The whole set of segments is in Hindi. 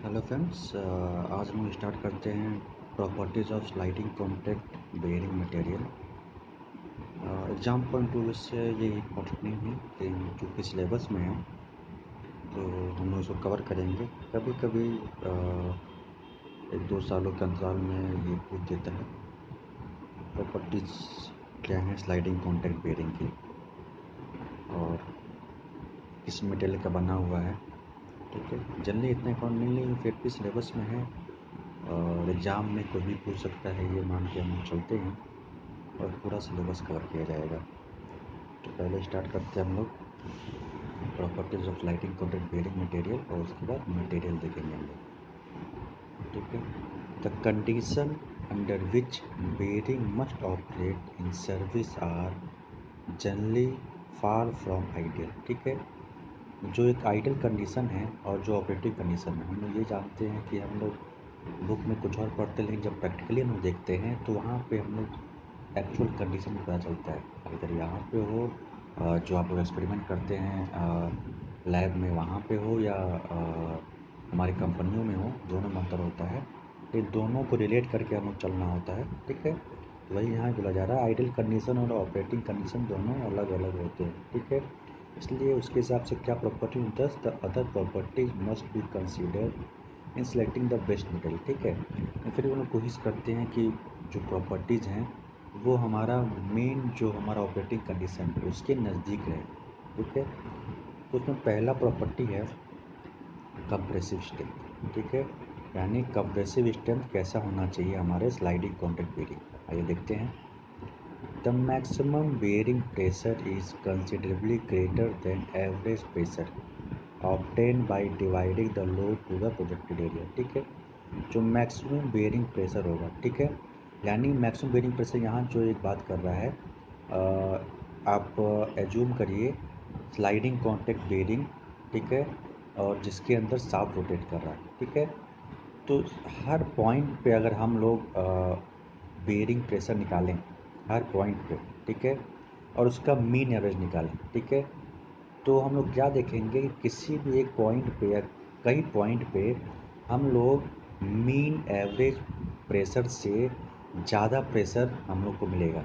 हेलो फ्रेंड्स, आज हम स्टार्ट करते हैं properties of sliding contact bearing material. Exam point of view से ये इम्पोर्टेंट नहीं है कि चूँकि सिलेबस में है तो हम लोग इसको कवर करेंगे। कभी कभी 1-2 सालों के अंतराल में ये पूछ देता है प्रॉपर्टीज़ क्या हैं स्लाइडिंग कॉन्टैक्ट बेयरिंग की और किस मटेरियल का बना हुआ है। ठीक है, जनरली इतना इम्पोर्टेंट नहीं है, फिर भी सिलेबस में है और एग्ज़ाम में कोई भी पूछ सकता है, ये मान के हम चलते हैं और पूरा सिलेबस कवर किया जाएगा। तो पहले स्टार्ट करते हैं हम लोग properties of sliding contact bearing material और उसके बाद मटेरियल देखेंगे हम लोग। ठीक है, the condition under which bearing must operate in service are generally far from ideal. ठीक है, जो एक आइडियल कंडीशन है और जो ऑपरेटिव कंडीशन है, हम लोग ये जानते हैं कि हम लोग बुक में कुछ और पढ़ते हैं, लेकिन जब प्रैक्टिकली हम लोग देखते हैं तो वहाँ पे हम लोग एक्चुअल कंडीशन में पता चलता है। अगर यहाँ पे हो जो आप लोग एक्सपेरिमेंट करते हैं लैब में, वहाँ पे हो या हमारी कंपनियों में हो, दोनों में अंतर होता है। ये दोनों को रिलेट करके हम लोग चलना होता है। ठीक है, तो वही यहाँ बोला जा रहा है, आइडियल कंडीशन और ऑपरेटिंग कंडीशन दोनों अलग अलग होते हैं। ठीक है, इसलिए उसके हिसाब से क्या प्रॉपर्टी दस the other properties must be considered in selecting the best material. ठीक है, तो फिर वो लोग कोशिश करते हैं कि जो प्रॉपर्टीज़ हैं वो हमारा मेन जो हमारा ऑपरेटिंग कंडीशन है उसके नज़दीक रहे। ठीक है, तो उसमें पहला प्रॉपर्टी है कंप्रेसिव स्ट्रेंथ। ठीक है, यानी कंप्रेसिव स्ट्रेंथ कैसा होना चाहिए हमारे स्लाइडिंग कॉन्टैक्ट बेयरिंग का, आइए देखते हैं। The maximum bearing pressure is considerably greater than average pressure obtain by dividing the load to the projected area. ठीक है, जो मैक्सिमम बेयरिंग प्रेशर होगा, ठीक है, यानी मैक्सिमम बेयरिंग प्रेशर यहाँ जो एक बात कर रहा है, आप एज्यूम करिए स्लाइडिंग कॉन्टैक्ट बेयरिंग। ठीक है, और जिसके अंदर शाफ्ट रोटेट कर रहा है। ठीक है, तो हर पॉइंट पे अगर हम लोग बेयरिंग प्रेशर निकालें हर पॉइंट पे, ठीक है, और उसका मीन एवरेज निकालें, ठीक है, तो हम लोग क्या देखेंगे कि किसी भी एक पॉइंट पे या कई पॉइंट पे हम लोग मीन एवरेज प्रेशर से ज़्यादा प्रेशर हम लोग को मिलेगा।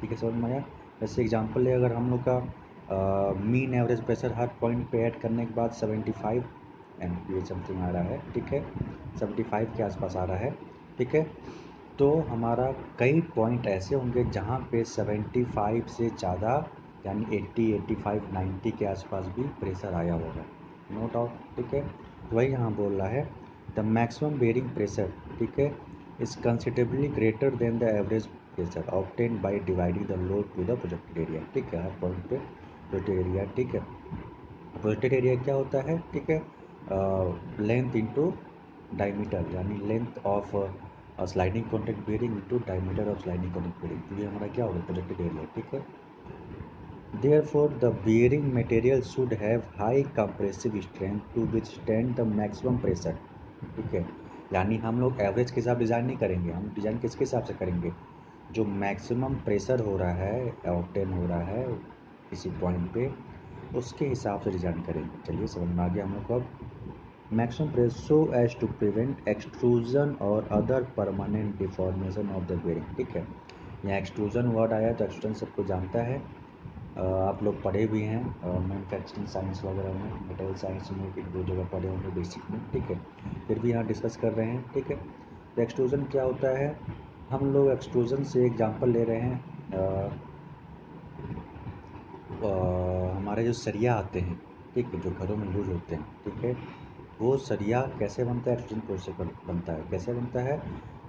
ठीक है, समझ में आया। जैसे एग्जांपल है, अगर हम लोग का मीन एवरेज प्रेशर हर पॉइंट पे ऐड करने के बाद 75 MPa समथिंग आ रहा है। ठीक है, 75 के आसपास आ रहा है। ठीक है, तो हमारा कई पॉइंट ऐसे होंगे जहाँ पे 75 से ज़्यादा यानी 80, 85, 90 के आसपास भी प्रेशर आया होगा, नो डाउट। ठीक है, तो वही यहाँ बोल रहा है द मैक्सिमम बेयरिंग प्रेशर, ठीक है, is considerably greater than the average pressure obtain by dividing the load to the projected area. ठीक है, हर पॉइंट पे प्रोजेक्टेड एरिया। ठीक है, प्रोजेक्टेड एरिया क्या होता है, ठीक है, लेंथ इंटू डायमीटर, यानी length of sliding contact bearing into diameter of sliding contact bearing, तो ये हमारा क्या होगा प्रोजेक्टेड एरिया। ठीक है, therefore the bearing material should have high compressive strength to withstand the maximum pressure। ठीक है, यानी हम लोग एवरेज के हिसाब डिज़ाइन नहीं करेंगे, हम डिज़ाइन किसके हिसाब से करेंगे, जो मैक्सिमम प्रेशर हो रहा है ऑब्टेन हो रहा है किसी पॉइंट पे, उसके हिसाब से डिज़ाइन करेंगे। चलिए समझ में आ गया हम लोग को। अब maximum pressure so as to prevent extrusion or other permanent deformation of the bearing. ठीक है, यहाँ एक्सट्रूजन वर्ड आया तो एक्सट्रूजन सबको जानता है, आप लोग पढ़े भी हैं मैन्युफैक्चरिंग साइंस वगैरह में, मटेरियल साइंस में, एक दो जगह पढ़े होंगे बेसिक में। ठीक है, फिर भी यहाँ डिस्कस कर रहे हैं। ठीक है, तो एक्सट्रूजन क्या होता है, हम लोग एक्सट्रूजन से एग्जांपल ले रहे हैं, हमारे जो सरिया आते हैं, ठीक है, जो घरों में यूज होते हैं, ठीक है, वो सरिया कैसे बनता है, एक्सट्रूजन प्रोसेस से बनता है। कैसे बनता है,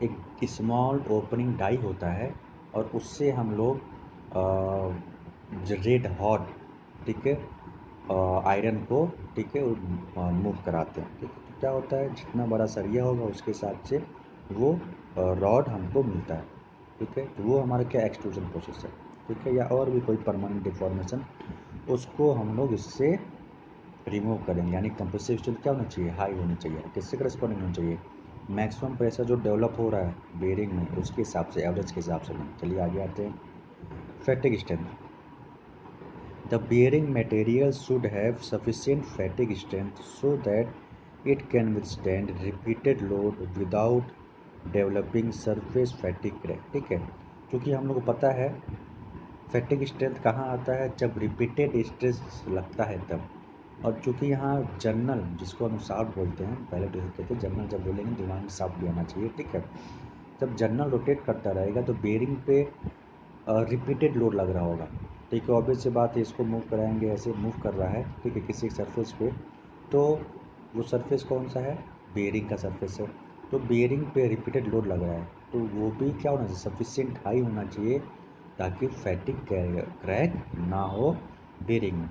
एक स्मॉल ओपनिंग डाई होता है और उससे हम लोग जो रेड हॉट, ठीक है, आयरन को, ठीक है, मूव कराते हैं। ठीक है, तो क्या होता है, जितना बड़ा सरिया होगा उसके हिसाब से वो रॉड हमको मिलता है। ठीक है, तो वो हमारा क्या एक्सट्रूजन प्रोसेस है। ठीक है, या और भी कोई परमानेंट डिफॉर्मेशन, उसको हम लोग इससे रिमूव करेंगे। यानी कंप्रेसिव स्ट्रेंथ क्या होना चाहिए, हाई होनी चाहिए। किससे करस्पॉन्डिंग होना चाहिए, मैक्सिमम प्रेशर जो डेवलप हो रहा है बेयरिंग में उसके हिसाब से, एवरेज के हिसाब से नहीं। चलिए आगे आते हैं। Fatigue strength, the bearing material should have sufficient fatigue strength so that it can withstand repeated load without developing surface fatigue crack. ठीक है, क्योंकि हम लोग को पता है फैटिग स्ट्रेंथ कहाँ आता है, जब रिपीटेड स्ट्रेस लगता है तब। और चूँकि यहाँ जनरल, जिसको हम शाफ्ट बोलते हैं, पहले तो कहते थे जनरल, जब बोलेंगे दिमाग में शाफ्ट भी आना चाहिए। ठीक है, जब जनरल रोटेट करता रहेगा तो बेरिंग पे रिपीटेड लोड लग रहा होगा। ठीक है, ऑब्वियस सी बात है, इसको मूव कराएंगे, ऐसे मूव कर रहा है, ठीक है, किसी सरफेस पे, तो वो सरफेस कौन सा है, बेरिंग का सरफेस है। तो बेरिंग पे रिपीटेड लोड लग रहा है, तो वो भी क्या होना चाहिए, सफिशिएंट हाई होना चाहिए, ताकि फैटिग क्रैक ना हो बेरिंग में।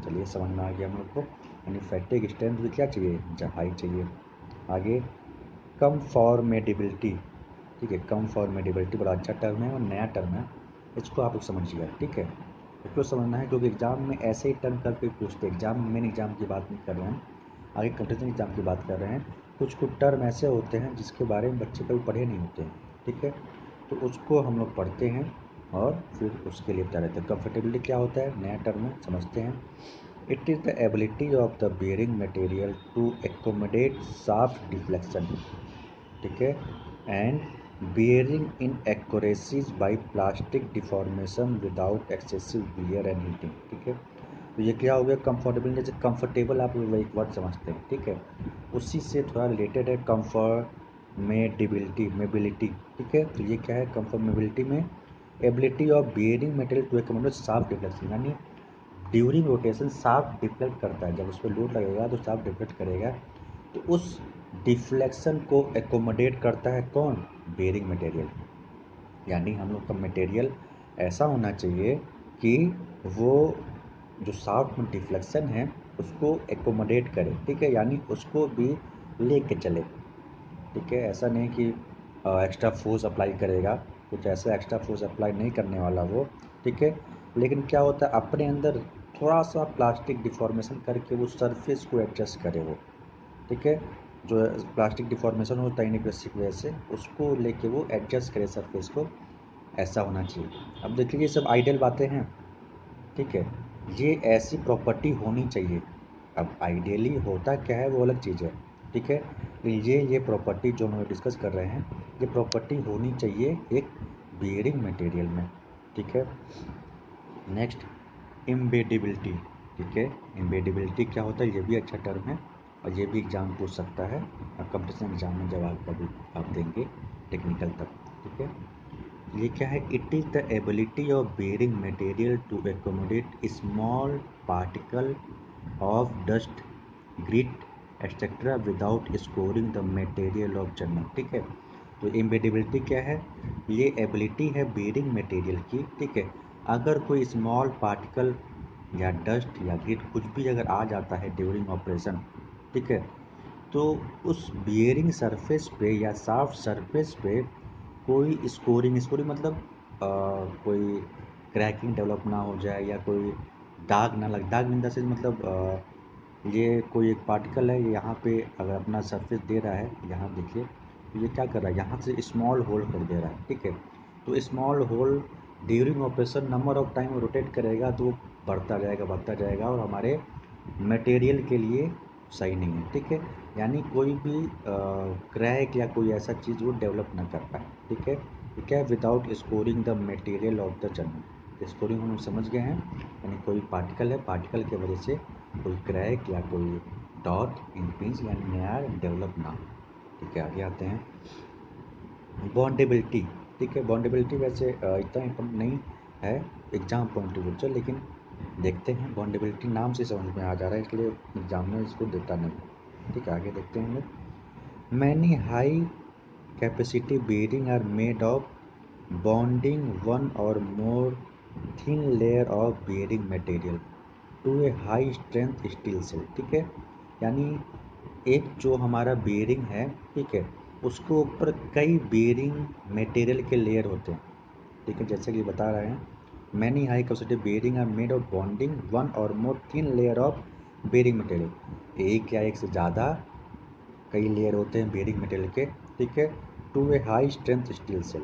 चलिए समझ में आ गया हम लोग को, यानी फैटिग स्ट्रेंथ भी क्या चाहिए, हाई चाहिए। आगे कंफॉर्मेबिलिटी। ठीक है, कंफॉर्मेबिलिटी बड़ा अच्छा टर्म है और नया टर्म है, इसको आप लोग समझिएगा। ठीक है, इसको समझना है क्योंकि एग्जाम में ऐसे ही टर्म करके पूछते हैं। एग्जाम मेन एग्जाम की बात नहीं कर रहे हैं, आगे कंपटीशन एग्जाम की बात कर रहे हैं। कुछ कुछ टर्म ऐसे होते हैं जिसके बारे में बच्चे कभी पढ़े नहीं होते हैं। ठीक है, तो उसको हम लोग पढ़ते हैं और फिर उसके लिए तैयार रहते हैं। कंफर्टेबिलिटी क्या होता है, नया टर्म है, समझते हैं। It is the ability of the bearing material to accommodate shaft deflection. ठीक है, and bearing inaccuracies by plastic deformation without excessive wear and heating. ठीक है, तो ये क्या हो गया, कंफर्टेबल, जैसे कंफर्टेबल आप लोग एक वर्ड समझते हैं। ठीक है, उसी से थोड़ा रिलेटेड है कंफर्मेबिलिटी, मेबिलिटी। ठीक है, तो ये क्या है, कंफर्मेबिलिटी में ability of bearing material to accommodate shaft deflection, यानी ड्यूरिंग रोटेशन शाफ्ट डिफ्लेक्ट करता है, जब उस पर लोड लगेगा तो शाफ्ट डिफ्लेक्ट करेगा, तो उस डिफ्लेक्शन को एकोमोडेट करता है कौन, बेयरिंग मटेरियल। यानी हम लोग का मटेरियल ऐसा होना चाहिए कि वो जो शाफ्ट में डिफ्लेक्शन है उसको एकोमोडेट करे। ठीक है, यानी उसको भी लेके चले। ठीक है, ऐसा नहीं कि एक्स्ट्रा फोर्स अप्लाई करेगा, कुछ ऐसा एक्स्ट्रा फोर्स अप्लाई नहीं करने वाला वो। ठीक है, लेकिन क्या होता है, अपने अंदर थोड़ा सा प्लास्टिक डिफॉर्मेशन करके वो सरफेस को एडजस्ट करे वो। ठीक है, जो प्लास्टिक डिफॉर्मेशन होता है इनएक्यूरेसी की वजह से, उसको लेके वो एडजस्ट करे सरफेस को, ऐसा होना चाहिए। अब देखिए ये सब आइडियल बातें हैं। ठीक है, ये ऐसी प्रॉपर्टी होनी चाहिए। अब आइडियली होता क्या है वो अलग चीज़ है। ठीक है, ये प्रॉपर्टी जो हम लोग डिस्कस कर रहे हैं, ये प्रॉपर्टी होनी चाहिए एक बेयरिंग मटेरियल में। ठीक है, नेक्स्ट एम्बेडेबिलिटी। ठीक है, एम्बेडेबिलिटी क्या होता है, ये भी अच्छा टर्म है और ये भी एग्जाम पूछ सकता है, और कंपटीशन एग्जाम में जब आप कभी आप देंगे टेक्निकल तब। ठीक है, ये क्या है, it is the ability of bearing material to accommodate small particle of dust, grit etcetera without scoring the material of journal. ठीक है, तो एम्बेडेबिलिटी क्या है, ये एबिलिटी है बेयरिंग मटेरियल की। ठीक है, अगर कोई स्मॉल पार्टिकल या डस्ट या ग्रिट कुछ भी अगर आ जाता है ड्यूरिंग ऑपरेशन, ठीक है, तो उस बियरिंग सरफेस पे या सॉफ्ट सरफेस पे कोई स्कोरिंग मतलब कोई क्रैकिंग डेवलप ना हो जाए, या कोई दाग ना लग, दाग इन द सेंस मतलब ये कोई एक पार्टिकल है, ये यहाँ पे अगर अपना सरफेस दे रहा है, यहाँ देखिए, तो ये क्या कर रहा है, यहाँ से स्मॉल होल कर दे रहा है। ठीक है, तो small hole during operation number of time rotate करेगा तो वो बढ़ता जाएगा और हमारे मटेरियल के लिए सही नहीं है। ठीक है, यानी कोई भी क्रैक या कोई ऐसा चीज़ वो डेवलप ना कर पाए। ठीक है, तो क्या है, without scoring the material of the journal. Scoring हम लोग समझ गए हैं, यानी कोई पार्टिकल है, पार्टिकल की वजह से कोई क्रैक या कोई डॉट इन पिंस यानी नया डेवलप ना हो। ठीक है, आगे आते हैं बॉन्डेबिलिटी। ठीक है, बॉन्डेबिलिटी वैसे इतना इम्पोर्टेंट नहीं है एग्जाम पॉइंट ऑफ व्यू से, लेकिन देखते हैं, बॉन्डेबिलिटी नाम से समझ में आ जा रहा है, इसलिए एग्जाम में इसको देता नहीं। ठीक है, आगे देखते हैं हम लोग। Many high capacity bearing are made of bonding one or more thin layer of bearing material to a high strength steel shell. ठीक है, यानी एक जो हमारा बेयरिंग है, ठीक है, उसके ऊपर कई बेयरिंग मटेरियल के लेयर होते हैं। ठीक है, जैसे कि बता रहे हैं, many high capacity bearing are made of bonding one or more thin layer of bearing material, एक या एक से ज़्यादा कई लेयर होते हैं बेयरिंग मटेरियल के। ठीक है, to a high strength steel shell,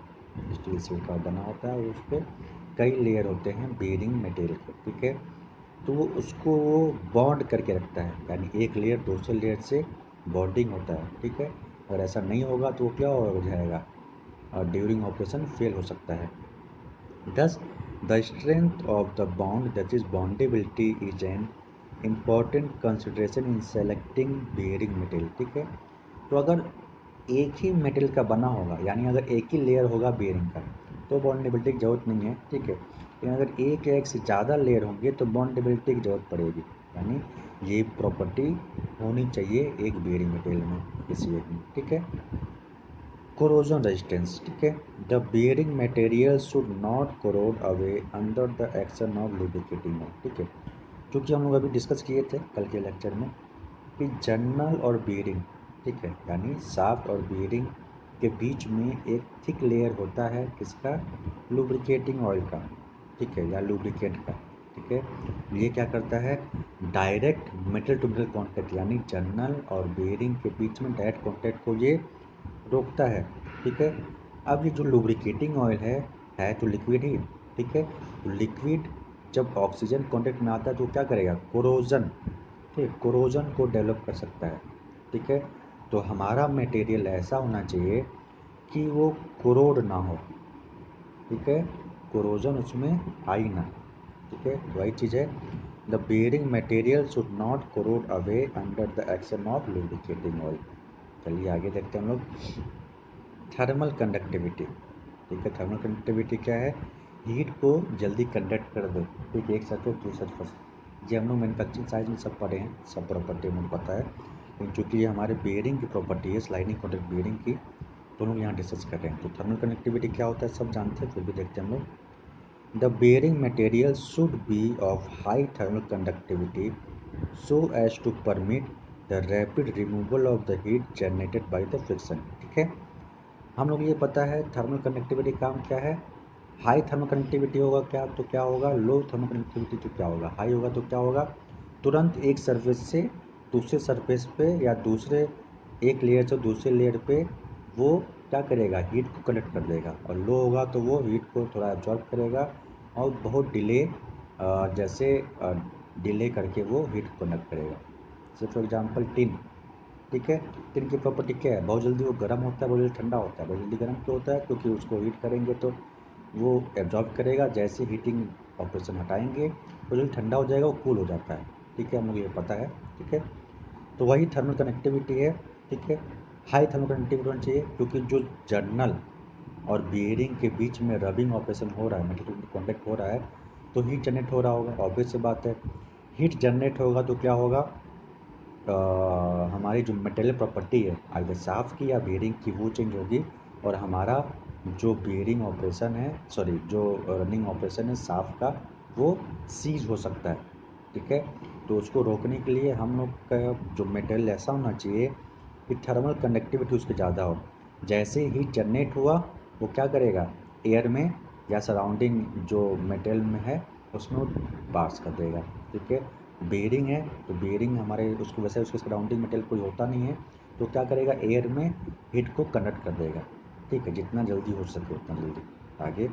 steel shell का बना होता है और उस पर कई लेयर होते हैं बेयरिंग मटेरियल के। ठीक है, तो वो उसको वो बॉन्ड करके रखता है, यानी एक लेयर दूसरे लेयर से बॉन्डिंग होता है, ठीक है। अगर ऐसा नहीं होगा तो वो क्या हो जाएगा, और ड्यूरिंग ऑपरेशन फेल हो सकता है। Thus, the strength of the bond, that is bondability, is an important consideration in selecting bearing material, ठीक है। तो अगर एक ही मेटल का बना होगा, यानी अगर एक ही लेयर होगा बेयरिंग का, तो बॉन्डेबिलिटी की जरूरत नहीं है, ठीक है। लेकिन अगर एक या एक से ज़्यादा लेयर होंगे तो बॉन्डेबिलिटी की जरूरत पड़ेगी, यानी ये प्रॉपर्टी होनी चाहिए एक बेयरिंग मटेरियल में, किसी एक में, ठीक है। कोरोजन रेजिस्टेंस, ठीक है। The bearing material should not corrode away under the action of lubricating oil, ठीक है। क्योंकि हम लोग अभी डिस्कस किए थे कल के लेक्चर में कि जर्नल और बेयरिंग, ठीक है, यानी शाफ्ट और बेयरिंग के बीच में एक थिक लेयर होता है किसका, लुब्रिकेटिंग ऑयल का, ठीक है, या लुब्रिकेंट का, ठीक है। ये क्या करता है, direct metal to metal contact, यानी जर्नल और बेयरिंग के बीच में डायरेक्ट कॉन्टैक्ट को ये रोकता है, ठीक है। अब ये जो लुब्रिकेटिंग ऑयल है तो लिक्विड ही, ठीक है। तो लिक्विड जब ऑक्सीजन कॉन्टैक्ट में आता है तो क्या करेगा, कोरोजन, ठीक, कोरोजन को डेवलप कर सकता है, ठीक है। तो हमारा मटेरियल ऐसा होना चाहिए कि वो कोरोड ना हो, ठीक है, कोरोजन उसमें आई ना, ठीक है। वही चीज़ है, the bearing material should not corrode away under the action of lubricating oil. चलिए आगे देखते हैं हम लोग। थर्मल कंडक्टिविटी, ठीक है। थर्मल कंडक्टिविटी क्या है, हीट को जल्दी कंडक्ट कर दो, ठीक है, एक सरफेस दूसरे सरफेस। ये हम लोग मैन्युफैक्चरिंग साइज में सब पढ़े हैं, सब प्रॉपर्टी हमें पता है, लेकिन चूँकि ये हमारे बेयरिंग की प्रॉपर्टी है, स्लाइडिंग कॉन्टैक्ट बेयरिंग की, तो हम लोग यहाँ डिस्कस कर रहे हैं। तो थर्मल कंडक्टिविटी क्या होता है सब जानते हैं, फिर भी देखते हैं हम लोग। The bearing material should be of high thermal conductivity so as to permit the rapid removal of the heat generated by the friction, ठीक है। हम लोग ये पता है थर्मल कंडक्टिविटी काम क्या है, हाई थर्मल कंडक्टिविटी होगा क्या तो क्या होगा, लो थर्मल कंडक्टिविटी तो क्या होगा, हाई होगा तो क्या होगा, तुरंत एक सरफेस से दूसरे सरफेस पे या दूसरे एक लेयर से दूसरे लेयर पे वो क्या करेगा, हीट को कनेक्ट कर देगा। और लो होगा तो वो हीट को थोड़ा एब्जॉर्ब करेगा और बहुत डिले, जैसे डिले करके वो हीट को कनेक्ट करेगा। जैसे फॉर एग्जांपल टिन, ठीक है। टिन की प्रॉपर्टी क्या है, बहुत जल्दी वो गर्म होता है, बहुत जल्दी ठंडा होता है। बहुत जल्दी गर्म क्यों होता है, क्योंकि उसको हीट करेंगे तो वो एब्जॉर्ब करेगा, जैसे हीटिंग ऑपरेशन हटाएंगे बहुत जल्दी ठंडा हो जाएगा, वो कूल हो जाता है, ठीक है, मुझे ये पता है, ठीक है। तो वही थर्मल कनेक्टिविटी है, ठीक है। हाई थर्मल कनेक्टिविटी होनी चाहिए, क्योंकि जो जर्नल और बियरिंग के बीच में रबिंग ऑपरेशन हो रहा है, मतलब कॉन्टैक्ट हो रहा है, तो हीट जनरेट हो रहा होगा, ऑब्वियस सी बात है। हीट जनरेट होगा तो क्या होगा, हमारी जो मटेरियल प्रॉपर्टी है आइदर शाफ्ट की या बेयरिंग की वो चेंज होगी, और हमारा जो बेयरिंग ऑपरेशन है, सॉरी, जो रनिंग ऑपरेशन है शाफ्ट का, वो सीज हो सकता है, ठीक है। तो उसको रोकने के लिए हम लोग का जो मटेरियल ऐसा होना चाहिए कि थर्मल कंडक्टिविटी उसकी ज़्यादा हो। जैसे हीट जनरेट हुआ वो क्या करेगा, एयर में या सराउंडिंग जो मटेरियल में है उसमें वो पास कर देगा, ठीक है। बेयरिंग है तो बेयरिंग हमारे उसको वैसे उसके सराउंडिंग मटेरियल कोई होता नहीं है, तो क्या करेगा, एयर में हीट को कंडक्ट कर देगा, ठीक है, जितना जल्दी हो सके उतना जल्दी। आगे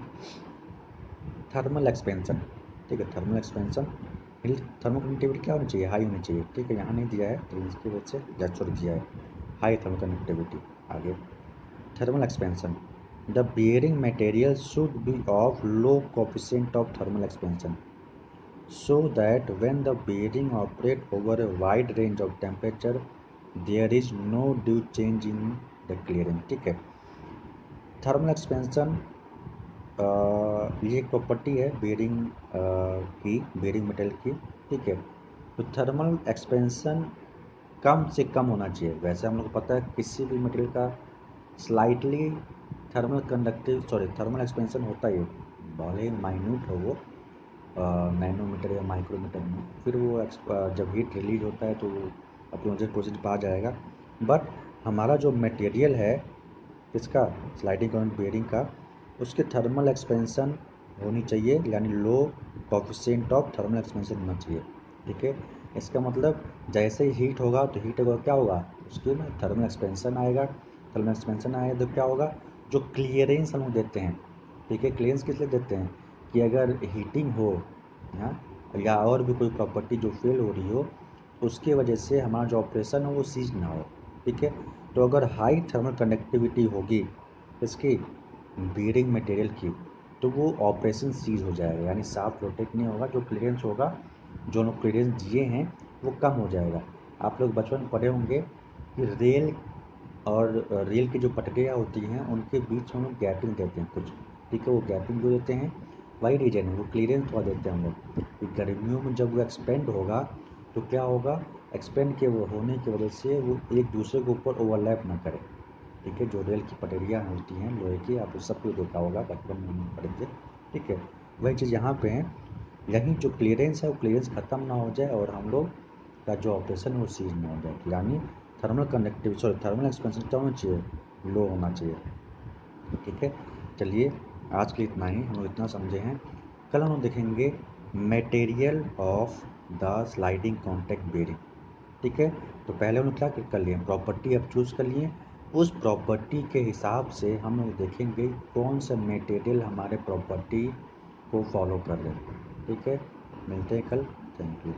थर्मल एक्सपेंशन, ठीक है। थर्मल एक्सपेंशन थर्मल कंडक्टिविटी क्या होनी चाहिए, हाई होनी चाहिए, ठीक है। यहाँ नहीं दिया है तो इसकी वजह से जैक्चर दिया है, हाई थर्मल कंडक्टिविटी। आगे thermal expansion, the bearing material should be of low coefficient of thermal expansion so that when the bearing operate over a wide range of temperature there is no due change in the clearance, ठीक है। थर्मल एक्सपेंशन ये एक प्रॉपर्टी है बेयरिंग की, बेयरिंग मटेरियल की, ठीक है। तो थर्मल एक्सपेंशन कम से कम होना चाहिए। वैसे हम लोग को पता है किसी भी मटेरियल का स्लाइटली थर्मल एक्सपेंशन होता ही है, भले माइन्यूट हो वो, नैनोमीटर या माइक्रोमीटर में, फिर वो जब हीट रिलीज होता है तो वो अपने प्रोसेस पर आ जाएगा। बट हमारा जो मटेरियल है इसका स्लाइडिंग करंट बेयरिंग का, उसके थर्मल एक्सपेंशन होनी चाहिए, यानी लो कोफिशिएंट ऑफ थर्मल एक्सपेंशन होना चाहिए, ठीक है। इसका मतलब जैसे ही हीट होगा तो हीट होगा क्या होगा, उसके में थर्मल एक्सपेंशन आएगा। थर्मल एक्सपेंशन आएगा तो क्या होगा, जो क्लियरेंस हम लोग देते हैं, ठीक है। क्लियरेंस किस लिए देते हैं कि अगर हीटिंग हो, हाँ, या और भी कोई प्रॉपर्टी जो फेल हो रही हो, उसके वजह से हमारा जो ऑपरेशन हो वो सीज ना हो, ठीक है। तो अगर हाई थर्मल कंडक्टिविटी होगी इसकी बीयरिंग मटेरियल की, तो वो ऑपरेशन सीज हो जाएगा, यानी साफ रोटेट नहीं होगा, जो क्लियरेंस होगा, जो लोग क्लियरेंस दिए हैं वो कम हो जाएगा। आप लोग बचपन में पढ़े होंगे कि रेल और रेल की जो पटरियाँ होती हैं उनके बीच में हम लोग गैपिंग देते हैं कुछ, ठीक है। वो गैपिंग जो देते हैं वही रीजन है, वो क्लियरेंस थोड़ा देते हैं हम लोग कि गर्मियों में जब वो एक्सपेंड होगा तो क्या होगा, एक्सपेंड के वो होने की वजह से वो एक दूसरे के ऊपर ओवरलैप ना करे, ठीक है। जो रेल की पटरियाँ होती हैं लोहे की, आप सब कुछ देखा होगा बचपन में हम पढ़े थे, ठीक है। वही चीज़ यहाँ पे है, यहीं जो क्लियरेंस है वो क्लियरेंस ख़त्म ना हो जाए और हम लोग का जो ऑपरेशन है वो सीज ना हो जाए, यानी थर्मल एक्सपेंशन क्या होना चाहिए, लो होना चाहिए, ठीक है। चलिए आज के लिए इतना ही, हम लोग इतना समझे हैं। कल हम लोग देखेंगे material of the sliding contact bearing, ठीक है। तो पहले हम लोग क्या कर लिए, प्रॉपर्टी अब चूज़ कर लिए, उस प्रॉपर्टी के हिसाब से हम लोग देखेंगे कौन सा मटेरियल हमारे प्रॉपर्टी को फॉलो कर रहे हैं, ठीक है। मिलते हैं कल, थैंक यू।